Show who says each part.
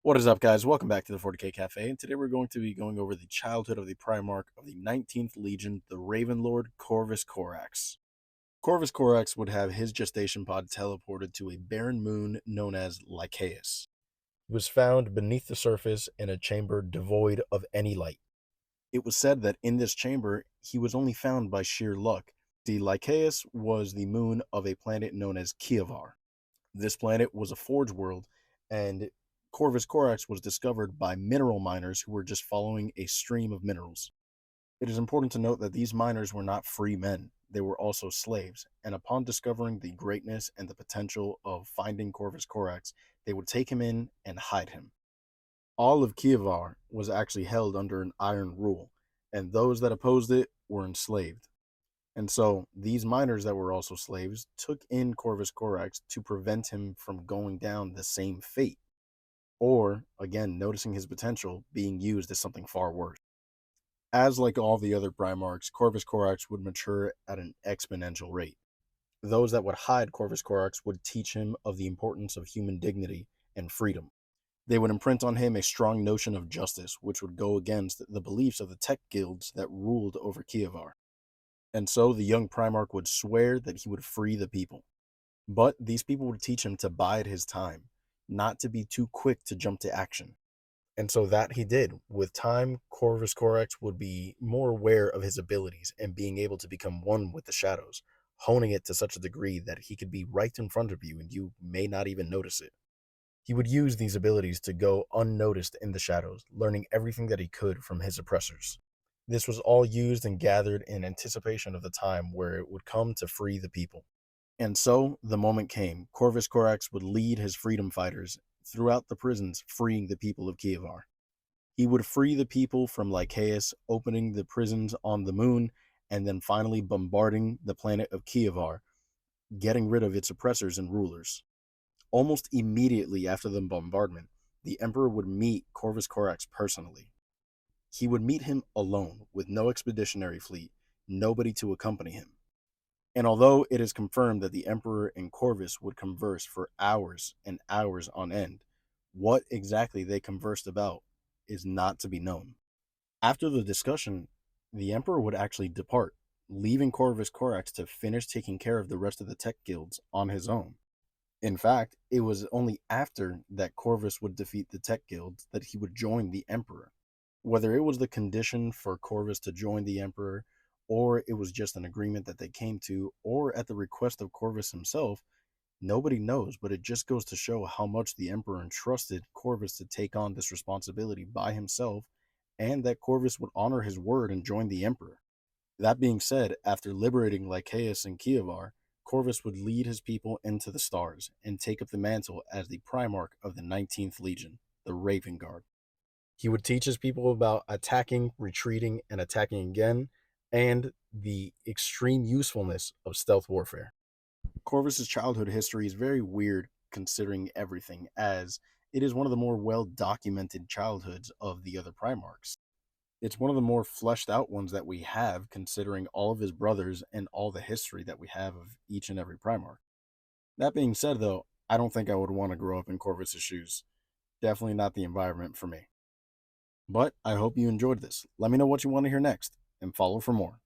Speaker 1: What is up, guys? Welcome back to the 40K Cafe, and today we're going to be going over the childhood of the Primarch of the 19th Legion, the Raven Lord, Corvus Corax. Corvus Corax would have his gestation pod teleported to a barren moon known as Lycaeus. It was found beneath the surface in a chamber devoid of any light. It was said that in this chamber, he was only found by sheer luck. The Lycaeus was the moon of a planet known as Kievar. This planet was a forge world, and Corvus Corax was discovered by mineral miners who were just following a stream of minerals. It is important to note that these miners were not free men, they were also slaves, and upon discovering the greatness and the potential of finding Corvus Corax, they would take him in and hide him. All of Kievar was actually held under an iron rule, and those that opposed it were enslaved. And so these miners that were also slaves took in Corvus Corax to prevent him from going down the same fate, or, again, noticing his potential being used as something far worse. As like all the other Primarchs, Corvus Corax would mature at an exponential rate. Those that would hide Corvus Corax would teach him of the importance of human dignity and freedom. They would imprint on him a strong notion of justice, which would go against the beliefs of the tech guilds that ruled over Kievar. And so the young Primarch would swear that he would free the people. But these people would teach him to bide his time, not to be too quick to jump to action. And so that he did. With time, Corvus Corax would be more aware of his abilities and being able to become one with the shadows, honing it to such a degree that he could be right in front of you and you may not even notice it. He would use these abilities to go unnoticed in the shadows, learning everything that he could from his oppressors. This was all used and gathered in anticipation of the time where it would come to free the people. And so the moment came. Corvus Corax would lead his freedom fighters throughout the prisons, freeing the people of Kievar. He would free the people from Lycaeus, opening the prisons on the moon, and then finally bombarding the planet of Kievar, getting rid of its oppressors and rulers. Almost immediately after the bombardment, the Emperor would meet Corvus Corax personally. He would meet him alone, with no expeditionary fleet, nobody to accompany him. And although it is confirmed that the Emperor and Corvus would converse for hours and hours on end, what exactly they conversed about is not to be known. After the discussion, the Emperor would actually depart, leaving Corvus Corax to finish taking care of the rest of the tech guilds on his own. In fact, it was only after that Corvus would defeat the tech guilds that he would join the Emperor. Whether it was the condition for Corvus to join the Emperor, or it was just an agreement that they came to, or at the request of Corvus himself, nobody knows, but it just goes to show how much the Emperor entrusted Corvus to take on this responsibility by himself, and that Corvus would honor his word and join the Emperor. That being said, after liberating Lycaeus and Kievar, Corvus would lead his people into the stars and take up the mantle as the Primarch of the 19th Legion, the Raven Guard. He would teach his people about attacking, retreating, and attacking again, and the extreme usefulness of stealth warfare. Corvus's childhood history is very weird considering everything, as it is one of the more well documented childhoods of the other Primarchs. It's one of the more fleshed out ones that we have, considering all of his brothers and all the history that we have of each and every Primarch. That being said, though, I don't think I would want to grow up in Corvus's shoes. Definitely not the environment for me. But I hope you enjoyed this. Let me know what you want to hear next, and follow for more.